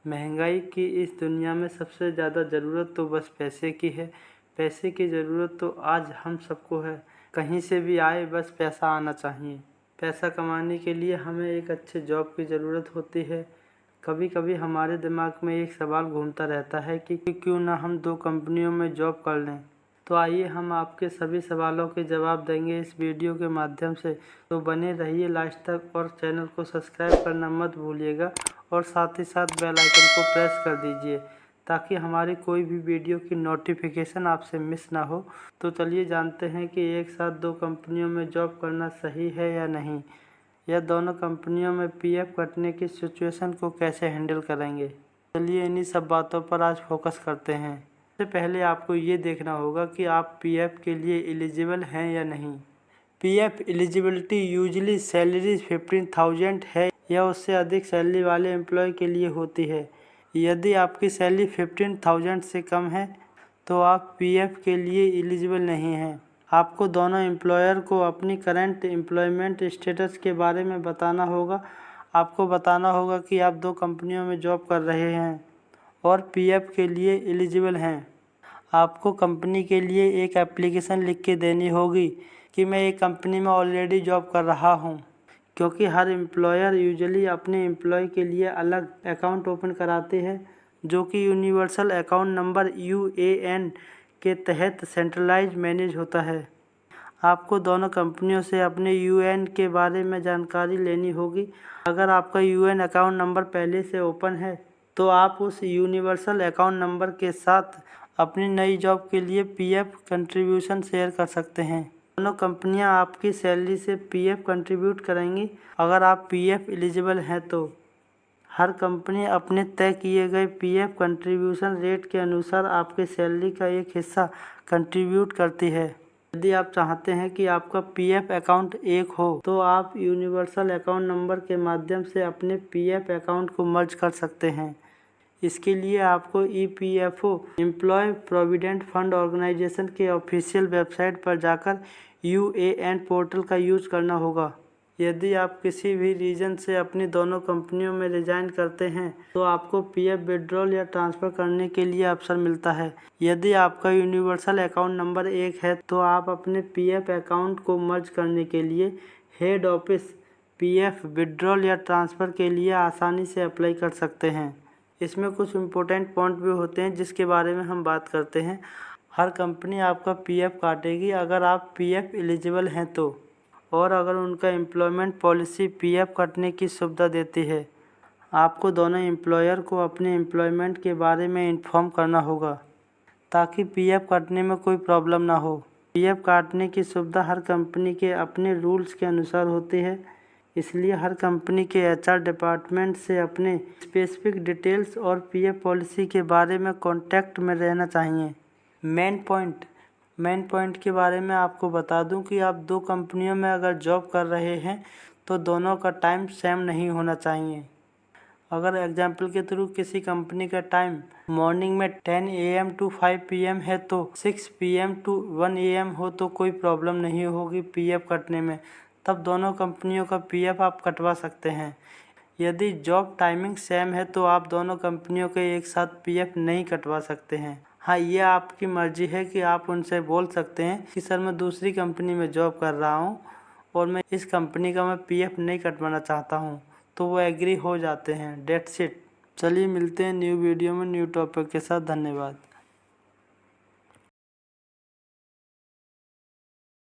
महंगाई की इस दुनिया में सबसे ज़्यादा ज़रूरत तो बस पैसे की है। पैसे की ज़रूरत तो आज हम सबको है। कहीं से भी आए बस पैसा आना चाहिए। पैसा कमाने के लिए हमें एक अच्छे जॉब की ज़रूरत होती है। कभी कभी हमारे दिमाग में एक सवाल घूमता रहता है कि क्यों ना हम 2 कंपनियों में जॉब कर लें। तो आइए हम आपके सभी सवालों के जवाब देंगे इस वीडियो के माध्यम से। तो बने रहिए लास्ट तक और चैनल को सब्सक्राइब करना मत भूलिएगा और साथ ही साथ बेल आइकन को प्रेस कर दीजिए ताकि हमारी कोई भी वीडियो की नोटिफिकेशन आपसे मिस ना हो। तो चलिए जानते हैं कि एक साथ 2 कंपनियों में जॉब करना सही है या नहीं, या दोनों कंपनियों में पीएफ कटने की सिचुएशन को कैसे हैंडल करेंगे। चलिए इन्हीं सब बातों पर आज फोकस करते हैं। सबसे पहले आपको ये देखना होगा कि आप पीएफ के लिए एलिजिबल हैं या नहीं। पीएफ एलिजिबिलिटी यूजुअली सैलरी 15,000 है या उससे अधिक सैलरी वाले एम्प्लॉय के लिए होती है। यदि आपकी सैलरी 15,000 से कम है तो आप पीएफ के लिए एलिजिबल नहीं हैं। आपको दोनों एम्प्लॉयर को अपनी करंट एम्प्लॉयमेंट स्टेटस के बारे में बताना होगा। आपको बताना होगा कि आप 2 कंपनियों में जॉब कर रहे हैं और पीएफ के लिए एलिजिबल हैं। आपको कंपनी के लिए एक एप्लीकेशन लिख के देनी होगी कि मैं एक कंपनी में ऑलरेडी जॉब कर रहा हूं, क्योंकि हर एम्प्लॉयर यूजुअली अपने एम्प्लॉय के लिए अलग अकाउंट ओपन कराते हैं जो कि यूनिवर्सल अकाउंट नंबर यूएएन के तहत सेंट्रलाइज मैनेज होता है। आपको दोनों कंपनियों से अपने यूएएन के बारे में जानकारी लेनी होगी। अगर आपका यूएएन अकाउंट नंबर पहले से ओपन है तो आप उस यूनिवर्सल अकाउंट नंबर के साथ अपनी नई जॉब के लिए पीएफ कंट्रीब्यूशन शेयर कर सकते हैं। दोनों कंपनियां आपकी सैलरी से पीएफ कंट्रीब्यूट करेंगी। अगर आप पीएफ एलिजिबल हैं तो हर कंपनी अपने तय किए गए पीएफ कंट्रीब्यूशन रेट के अनुसार आपके सैलरी का एक हिस्सा कंट्रीब्यूट करती है। यदि आप चाहते हैं कि आपका पीएफ अकाउंट एक हो तो आप यूनिवर्सल अकाउंट नंबर के माध्यम से अपने पीएफ अकाउंट को मर्ज कर सकते हैं। इसके लिए आपको EPFO employee provident fund organisation के ऑफिशियल वेबसाइट पर जाकर यूएएन पोर्टल का यूज करना होगा। यदि आप किसी भी रीज़न से अपनी दोनों कंपनियों में रिजाइन करते हैं तो आपको पीएफ विड्रॉल या ट्रांसफ़र करने के लिए अवसर मिलता है। यदि आपका यूनिवर्सल अकाउंट नंबर 1 है तो आप अपने पीएफ अकाउंट को मर्ज करने के लिए हेड ऑफिस पीएफ विड्रॉल या ट्रांसफ़र के लिए आसानी से अप्लाई कर सकते हैं। इसमें कुछ इम्पोर्टेंट पॉइंट भी होते हैं जिसके बारे में हम बात करते हैं। हर कंपनी आपका पीएफ काटेगी अगर आप पीएफ एलिजिबल हैं तो, और अगर उनका एम्प्लॉयमेंट पॉलिसी पीएफ काटने की सुविधा देती है। आपको दोनों एम्प्लॉयर को अपने एम्प्लॉयमेंट के बारे में इन्फॉर्म करना होगा ताकि पीएफ काटने में कोई प्रॉब्लम ना हो। पीएफ काटने की सुविधा हर कंपनी के अपने रूल्स के अनुसार होती है, इसलिए हर कंपनी के एचआर डिपार्टमेंट से अपने स्पेसिफिक डिटेल्स और पीएफ पॉलिसी के बारे में कांटेक्ट में रहना चाहिए। मेन पॉइंट के बारे में आपको बता दूं कि आप 2 कंपनियों में अगर जॉब कर रहे हैं तो दोनों का टाइम सेम नहीं होना चाहिए। अगर एग्जाम्पल के थ्रू किसी कंपनी का टाइम मॉर्निंग में 10 AM to 5 PM है तो 6 PM to 1 AM हो तो कोई प्रॉब्लम नहीं होगी पीएफ कटने में। तब दोनों कंपनियों का पीएफ आप कटवा सकते हैं। यदि जॉब टाइमिंग सेम है तो आप दोनों कंपनियों के एक साथ पीएफ नहीं कटवा सकते हैं। हाँ, ये आपकी मर्जी है कि आप उनसे बोल सकते हैं कि सर मैं दूसरी कंपनी में जॉब कर रहा हूँ और मैं इस कंपनी का मैं पीएफ नहीं कटवाना चाहता हूँ, तो वो एग्री हो जाते हैं। That's it. चलिए मिलते हैं न्यू वीडियो में न्यू टॉपिक के साथ। धन्यवाद।